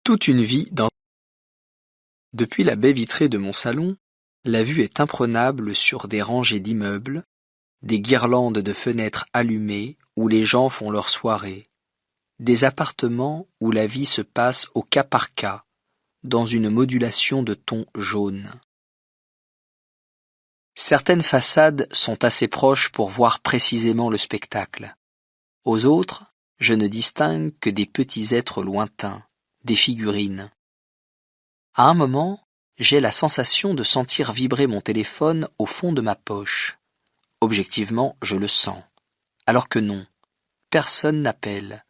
Toute une vie dans... Depuis la baie vitrée de mon salon, la vue est imprenable sur des rangées d'immeubles, des guirlandes de fenêtres allumées où les gens font leur soirée, des appartements où la vie se passe au cas par cas, dans une modulation de tons jaunes. Certaines façades sont assez proches pour voir précisément le spectacle. Aux autres, je ne distingue que des petits êtres lointains, des figurines. À un moment, j'ai la sensation de sentir vibrer mon téléphone au fond de ma poche. Objectivement, je le sens. Alors que non, personne n'appelle.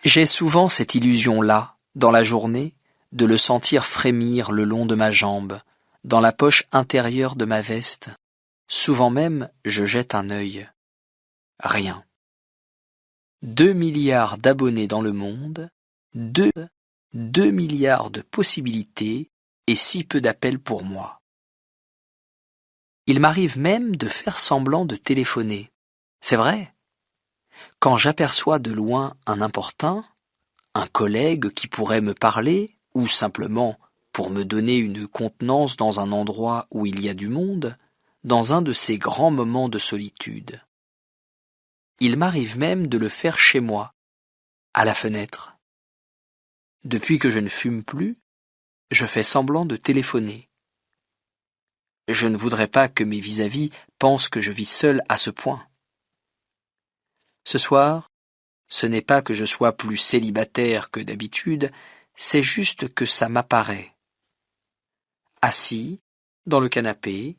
J'ai souvent cette illusion-là, dans la journée, de le sentir frémir le long de ma jambe, dans la poche intérieure de ma veste. Souvent même, je jette un œil. Rien. 2 milliards d'abonnés dans le monde, 2 milliards de possibilités et si peu d'appels pour moi. Il m'arrive même de faire semblant de téléphoner. C'est vrai. Quand j'aperçois de loin un importun, un collègue qui pourrait me parler, ou simplement pour me donner une contenance dans un endroit où il y a du monde, dans un de ces grands moments de solitude. Il m'arrive même de le faire chez moi, à la fenêtre. Depuis que je ne fume plus, je fais semblant de téléphoner. Je ne voudrais pas que mes vis-à-vis pensent que je vis seul à ce point. Ce soir, ce n'est pas que je sois plus célibataire que d'habitude, c'est juste que ça m'apparaît. Assis, dans le canapé,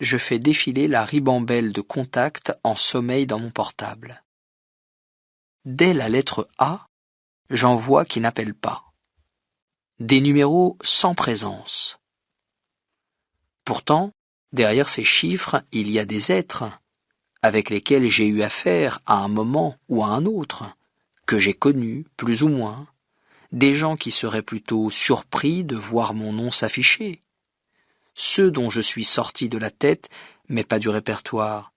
je fais défiler la ribambelle de contacts en sommeil dans mon portable. Dès la lettre A, j'en vois qui n'appellent pas. Des numéros sans présence. Pourtant, derrière ces chiffres, il y a des êtres avec lesquels j'ai eu affaire à un moment ou à un autre, que j'ai connus plus ou moins, des gens qui seraient plutôt surpris de voir mon nom s'afficher, ceux dont je suis sorti de la tête mais pas du répertoire,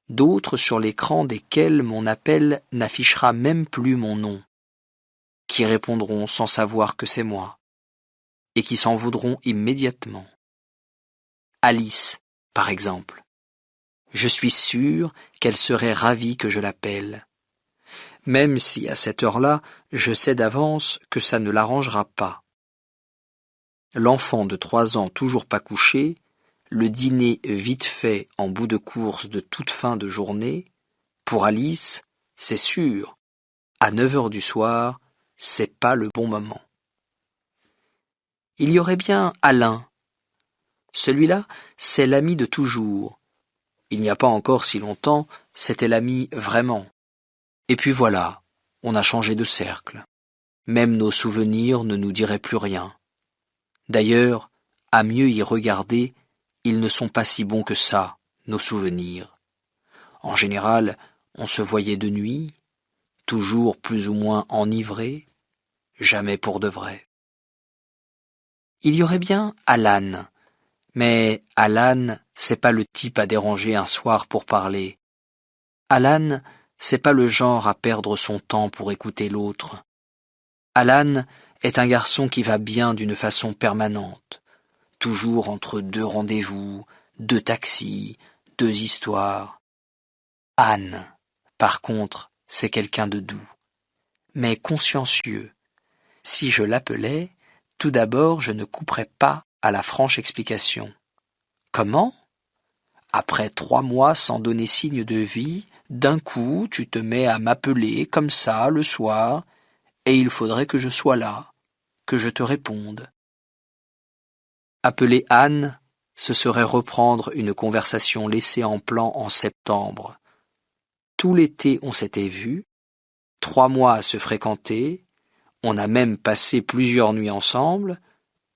d'autres sur l'écran desquels mon appel n'affichera même plus mon nom, qui répondront sans savoir que c'est moi, et qui s'en voudront immédiatement. Alice, par exemple. Je suis sûr qu'elle serait ravie que je l'appelle, même si à cette heure-là, je sais d'avance que ça ne l'arrangera pas. L'enfant de 3 ans toujours pas couché, le dîner vite fait en bout de course de toute fin de journée, pour Alice, c'est sûr, à 9 heures du soir, c'est pas le bon moment. Il y aurait bien Alain. Celui-là, c'est l'ami de toujours. Il n'y a pas encore si longtemps, c'était l'ami vraiment. Et puis voilà, on a changé de cercle. Même nos souvenirs ne nous diraient plus rien. D'ailleurs, à mieux y regarder, ils ne sont pas si bons que ça, nos souvenirs. En général, on se voyait de nuit, toujours plus ou moins enivré, jamais pour de vrai. Il y aurait bien Alan, mais Alan, c'est pas le type à déranger un soir pour parler. Alan, c'est pas le genre à perdre son temps pour écouter l'autre. Alan est un garçon qui va bien d'une façon permanente, toujours entre 2 rendez-vous, 2 taxis, 2 histoires. Anne, par contre, c'est quelqu'un de doux, mais consciencieux. Si je l'appelais, tout d'abord je ne couperais pas à la franche explication. Comment ? Après 3 mois sans donner signe de vie, d'un coup tu te mets à m'appeler comme ça le soir, et il faudrait que je sois là, que je te réponde. Appeler Anne, ce serait reprendre une conversation laissée en plan en septembre. Tout l'été on s'était vus, 3 mois à se fréquenter, on a même passé plusieurs nuits ensemble,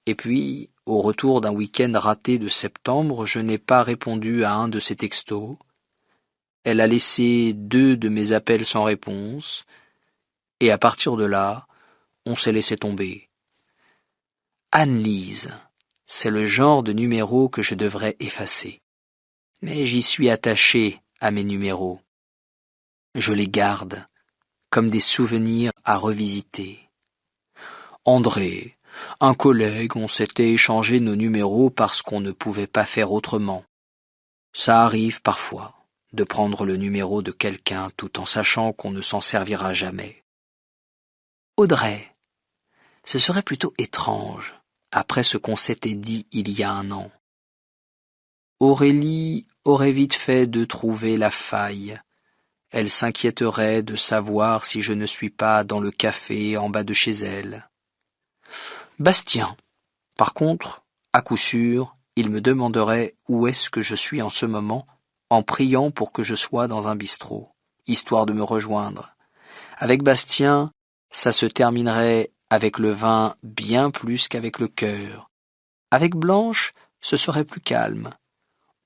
et puis, au retour d'un week-end raté de septembre, je n'ai pas répondu à un de ses textos. Elle a laissé 2 de mes appels sans réponse, et à partir de là, on s'est laissé tomber. Anne-Lise, c'est le genre de numéro que je devrais effacer. Mais j'y suis attaché à mes numéros. Je les garde, comme des souvenirs à revisiter. André, un collègue, on s'était échangé nos numéros parce qu'on ne pouvait pas faire autrement. Ça arrive parfois de prendre le numéro de quelqu'un tout en sachant qu'on ne s'en servira jamais. Audrey, ce serait plutôt étrange, après ce qu'on s'était dit il y a un an. Aurélie aurait vite fait de trouver la faille. Elle s'inquiéterait de savoir si je ne suis pas dans le café en bas de chez elle. Bastien, par contre, à coup sûr, il me demanderait où est-ce que je suis en ce moment, en priant pour que je sois dans un bistrot, histoire de me rejoindre. Avec Bastien, ça se terminerait avec le vin bien plus qu'avec le cœur. Avec Blanche, ce serait plus calme.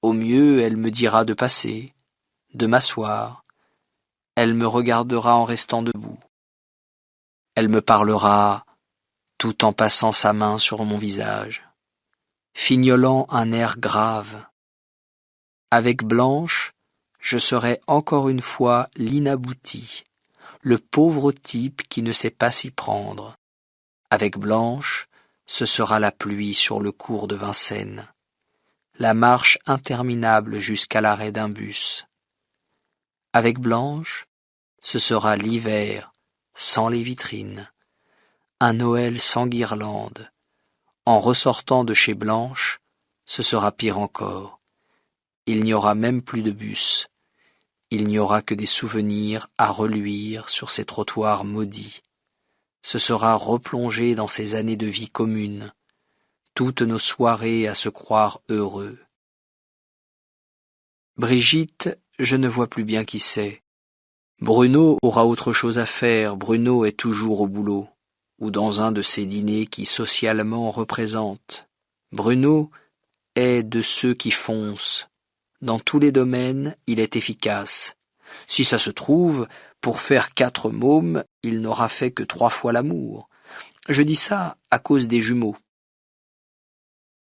Au mieux, elle me dira de passer, de m'asseoir. Elle me regardera en restant debout. Elle me parlera tout en passant sa main sur mon visage, fignolant un air grave. Avec Blanche, je serai encore une fois l'inabouti, le pauvre type qui ne sait pas s'y prendre. Avec Blanche, ce sera la pluie sur le cours de Vincennes, la marche interminable jusqu'à l'arrêt d'un bus. Avec Blanche, ce sera l'hiver sans les vitrines, un Noël sans guirlande. En ressortant de chez Blanche, ce sera pire encore. Il n'y aura même plus de bus. Il n'y aura que des souvenirs à reluire sur ces trottoirs maudits. Ce sera replongé dans ces années de vie commune, toutes nos soirées à se croire heureux. Brigitte, je ne vois plus bien qui c'est. Bruno aura autre chose à faire, Bruno est toujours au boulot, ou dans un de ces dîners qui socialement représentent. Bruno est de ceux qui foncent. Dans tous les domaines, il est efficace. Si ça se trouve, pour faire 4 mômes, il n'aura fait que 3 fois l'amour. Je dis ça à cause des jumeaux.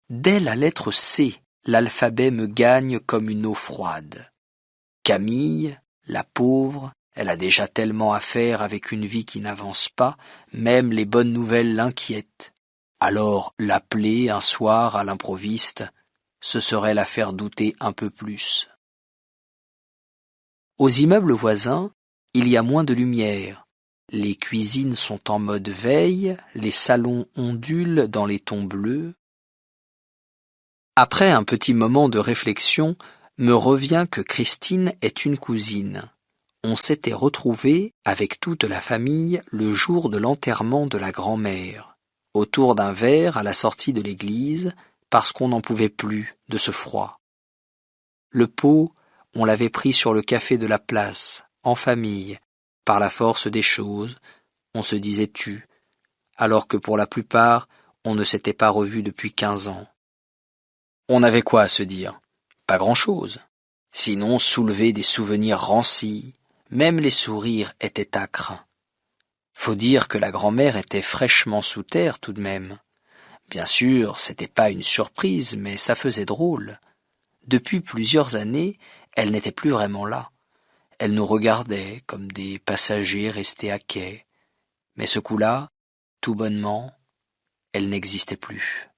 Dès la lettre C, l'alphabet me gagne comme une eau froide. Camille, la pauvre, elle a déjà tellement à faire avec une vie qui n'avance pas, même les bonnes nouvelles l'inquiètent. Alors l'appeler un soir à l'improviste, ce serait la faire douter un peu plus. Aux immeubles voisins, il y a moins de lumière. Les cuisines sont en mode veille, les salons ondulent dans les tons bleus. Après un petit moment de réflexion, me revient que Christine est une cousine. On s'était retrouvés avec toute la famille le jour de l'enterrement de la grand-mère, autour d'un verre à la sortie de l'église, parce qu'on n'en pouvait plus de ce froid. Le pot, on l'avait pris sur le café de la place, en famille, par la force des choses, on se disait tu, alors que pour la plupart, on ne s'était pas revu depuis 15 ans. On avait quoi à se dire? Pas grand-chose. Sinon soulever des souvenirs rancis, même les sourires étaient âcres. Faut dire que la grand-mère était fraîchement sous terre tout de même. Bien sûr, c'était pas une surprise, mais ça faisait drôle. Depuis plusieurs années, elle n'était plus vraiment là. Elle nous regardait comme des passagers restés à quai. Mais ce coup-là, tout bonnement, elle n'existait plus.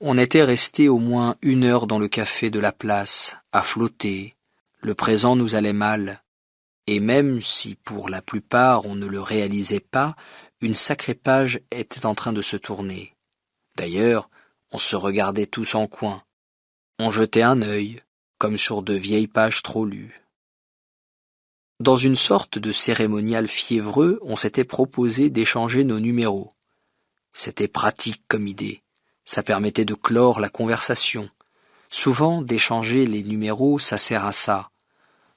On était resté au moins 1 heure dans le café de la place, à flotter. Le présent nous allait mal. Et même si pour la plupart on ne le réalisait pas, une sacrée page était en train de se tourner. D'ailleurs, on se regardait tous en coin. On jetait un œil, comme sur de vieilles pages trop lues. Dans une sorte de cérémonial fiévreux, on s'était proposé d'échanger nos numéros. C'était pratique comme idée. Ça permettait de clore la conversation. Souvent, d'échanger les numéros, ça sert à ça.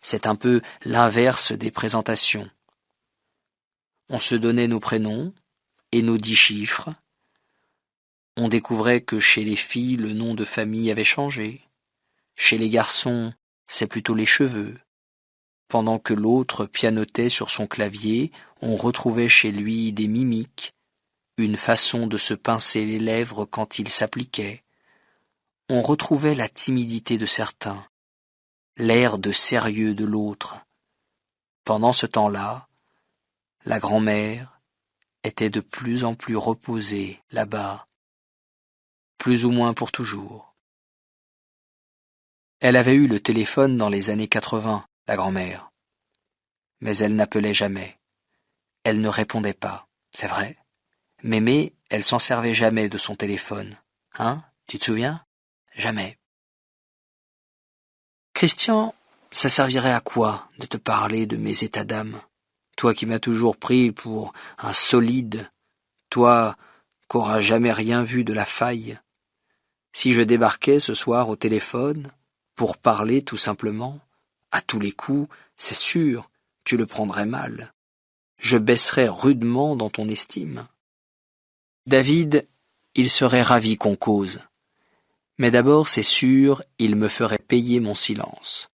C'est un peu l'inverse des présentations. On se donnait nos prénoms et nos 10 chiffres. On découvrait que chez les filles, le nom de famille avait changé. Chez les garçons, c'est plutôt les cheveux. Pendant que l'autre pianotait sur son clavier, on retrouvait chez lui des mimiques, une façon de se pincer les lèvres quand il s'appliquait. On retrouvait la timidité de certains, l'air de sérieux de l'autre. Pendant ce temps-là, la grand-mère, était de plus en plus reposée là-bas, plus ou moins pour toujours. Elle avait eu le téléphone dans les années 80, la grand-mère. Mais elle n'appelait jamais. Elle ne répondait pas, c'est vrai. Mémé, elle s'en servait jamais de son téléphone. Hein, tu te souviens? Jamais. Christian, ça servirait à quoi de te parler de mes états d'âme? Toi qui m'as toujours pris pour un solide, toi qu'auras jamais rien vu de la faille. Si je débarquais ce soir au téléphone, pour parler tout simplement, à tous les coups, c'est sûr, tu le prendrais mal. Je baisserais rudement dans ton estime. David, il serait ravi qu'on cause. Mais d'abord, c'est sûr, il me ferait payer mon silence.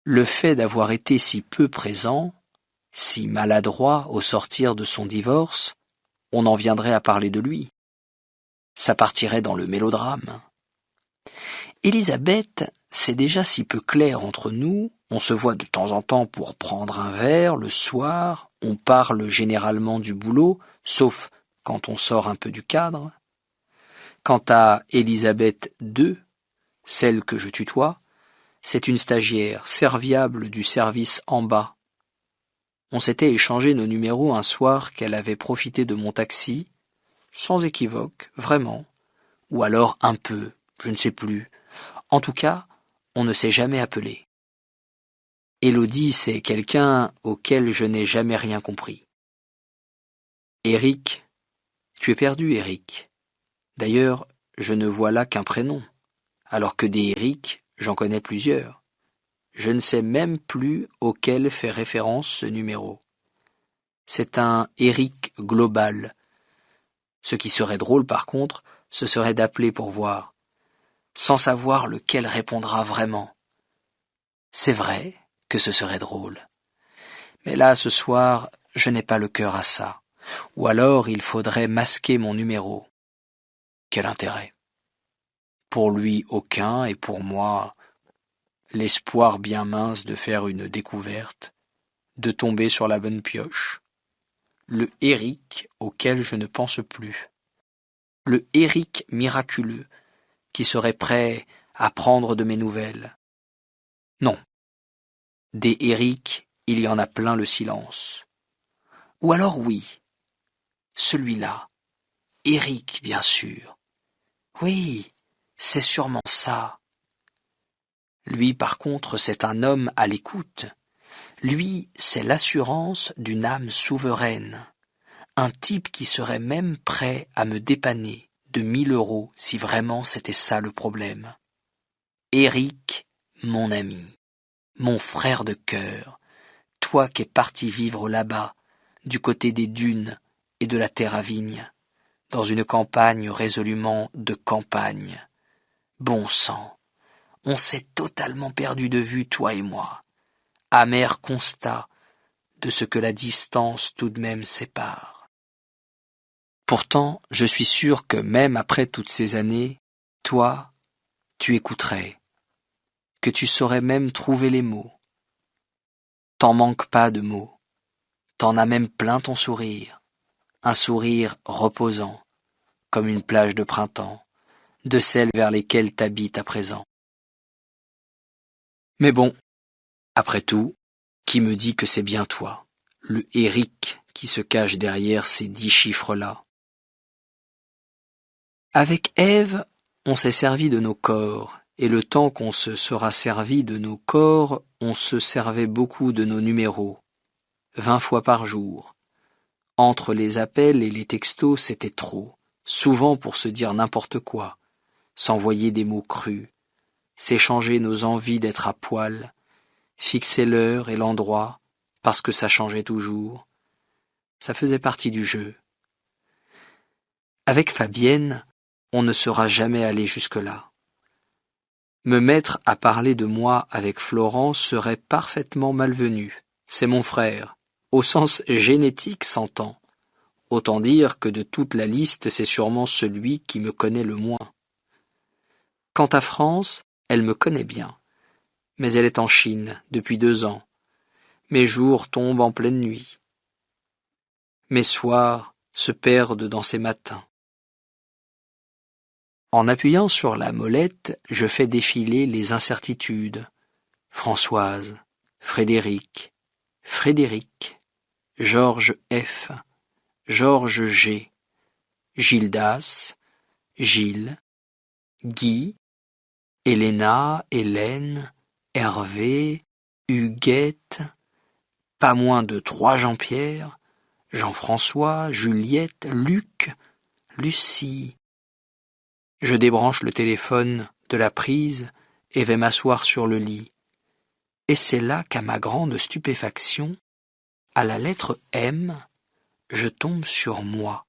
Le fait d'avoir été si peu présent, si maladroit au sortir de son divorce, on en viendrait à parler de lui. Ça partirait dans le mélodrame. Élisabeth, c'est déjà si peu clair entre nous, on se voit de temps en temps pour prendre un verre, le soir, on parle généralement du boulot, sauf quand on sort un peu du cadre. Quant à Élisabeth II, celle que je tutoie, c'est une stagiaire serviable du service en bas. On s'était échangé nos numéros un soir qu'elle avait profité de mon taxi, sans équivoque, vraiment, ou alors un peu, je ne sais plus. En tout cas, on ne s'est jamais appelé. Élodie, c'est quelqu'un auquel je n'ai jamais rien compris. Éric, tu es perdu, Éric. D'ailleurs, je ne vois là qu'un prénom, alors que des Éric, j'en connais plusieurs. Je ne sais même plus auquel fait référence ce numéro. C'est un Éric global. Ce qui serait drôle, par contre, ce serait d'appeler pour voir, sans savoir lequel répondra vraiment. C'est vrai que ce serait drôle. Mais là, ce soir, je n'ai pas le cœur à ça. Ou alors il faudrait masquer mon numéro. Quel intérêt? Pour lui, aucun, et pour moi, l'espoir bien mince de faire une découverte, de tomber sur la bonne pioche. Le Éric auquel je ne pense plus. Le Éric miraculeux, qui serait prêt à prendre de mes nouvelles. Non. Des Éric, il y en a plein le silence. Ou alors oui, celui-là, Éric bien sûr. Oui, c'est sûrement ça. Lui par contre c'est un homme à l'écoute. Lui c'est l'assurance d'une âme souveraine. Un type qui serait même prêt à me dépanner de 1000 € si vraiment c'était ça le problème. Éric, mon ami, mon frère de cœur, toi qui es parti vivre là-bas, du côté des dunes et de la terre à vigne, dans une campagne résolument de campagne. Bon sang, on s'est totalement perdu de vue, toi et moi. Amer constat de ce que la distance tout de même sépare. Pourtant, je suis sûr que même après toutes ces années, toi, tu écouterais, que tu saurais même trouver les mots. T'en manques pas de mots, t'en as même plein ton sourire, un sourire reposant, comme une plage de printemps, de celles vers lesquelles t'habites à présent. Mais bon, après tout, qui me dit que c'est bien toi, le Éric qui se cache derrière ces 10 chiffres-là? Avec Ève, on s'est servi de nos corps, et le temps qu'on se sera servi de nos corps, on se servait beaucoup de nos numéros, 20 fois par jour. Entre les appels et les textos, c'était trop, souvent pour se dire n'importe quoi, s'envoyer des mots crus, s'échanger nos envies d'être à poil, fixer l'heure et l'endroit, parce que ça changeait toujours. Ça faisait partie du jeu. Avec Fabienne, on ne sera jamais allé jusque-là. Me mettre à parler de moi avec Florence serait parfaitement malvenu. C'est mon frère, au sens génétique s'entend. Autant dire que de toute la liste, c'est sûrement celui qui me connaît le moins. Quant à France, elle me connaît bien. Mais elle est en Chine depuis 2 ans. Mes jours tombent en pleine nuit. Mes soirs se perdent dans ces matins. En appuyant sur la molette, je fais défiler les incertitudes. Françoise, Frédéric, Frédéric, Georges F, Georges G, Gildas, Gilles, Guy, Héléna, Hélène, Hervé, Huguette, pas moins de 3 Jean-Pierre, Jean-François, Juliette, Luc, Lucie. Je débranche le téléphone de la prise et vais m'asseoir sur le lit. Et c'est là qu'à ma grande stupéfaction, à la lettre M, je tombe sur moi.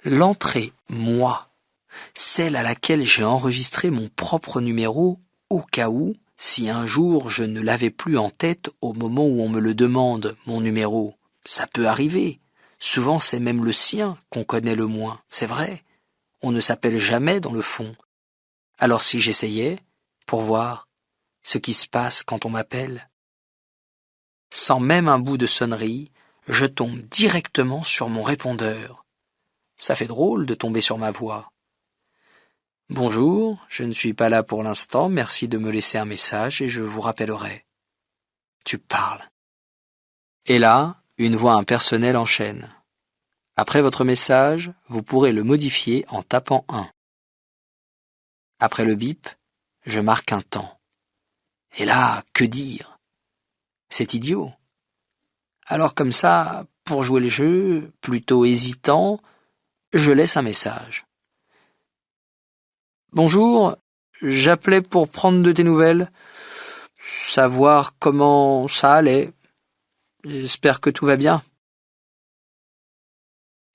L'entrée « moi », celle à laquelle j'ai enregistré mon propre numéro au cas où, si un jour je ne l'avais plus en tête au moment où on me le demande, mon numéro. Ça peut arriver. Souvent c'est même le sien qu'on connaît le moins, c'est vrai. On ne s'appelle jamais dans le fond. Alors si j'essayais, pour voir ce qui se passe quand on m'appelle. Sans même un bout de sonnerie, je tombe directement sur mon répondeur. Ça fait drôle de tomber sur ma voix. Bonjour, je ne suis pas là pour l'instant, merci de me laisser un message et je vous rappellerai. Tu parles. Et là, une voix impersonnelle enchaîne. Après votre message, vous pourrez le modifier en tapant 1. Après le bip, je marque un temps. Et là, que dire? C'est idiot. Alors comme ça, pour jouer le jeu, plutôt hésitant, je laisse un message. Bonjour, j'appelais pour prendre de tes nouvelles, savoir comment ça allait. J'espère que tout va bien.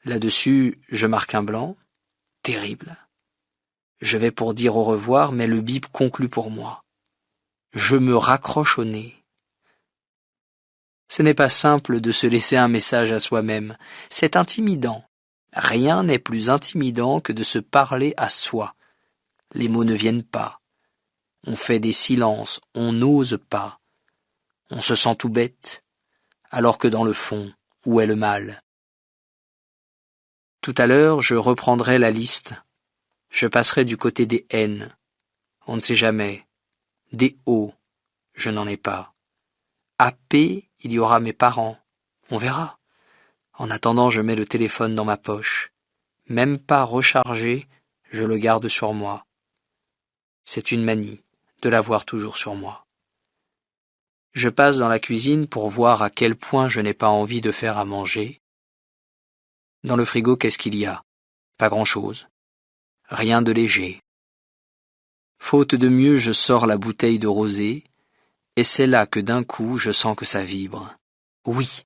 Là-dessus, je marque un blanc. Terrible. Je vais pour dire au revoir, mais le bip conclut pour moi. Je me raccroche au nez. Ce n'est pas simple de se laisser un message à soi-même. C'est intimidant. Rien n'est plus intimidant que de se parler à soi. Les mots ne viennent pas. On fait des silences, on n'ose pas. On se sent tout bête, alors que dans le fond, où est le mal? Tout à l'heure, je reprendrai la liste. Je passerai du côté des N. On ne sait jamais. Des O. Je n'en ai pas. À P, il y aura mes parents. On verra. En attendant, je mets le téléphone dans ma poche. Même pas rechargé, je le garde sur moi. C'est une manie de l'avoir toujours sur moi. Je passe dans la cuisine pour voir à quel point je n'ai pas envie de faire à manger. Dans le frigo, qu'est-ce qu'il y a? Pas grand-chose. Rien de léger. Faute de mieux, je sors la bouteille de rosé, et c'est là que d'un coup, je sens que ça vibre. Oui,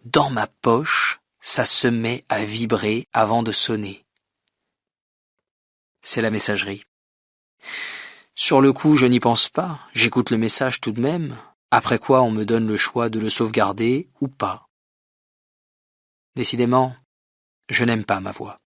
dans ma poche, ça se met à vibrer avant de sonner. C'est la messagerie. Sur le coup, je n'y pense pas, j'écoute le message tout de même, après quoi on me donne le choix de le sauvegarder ou pas. Décidément, je n'aime pas ma voix.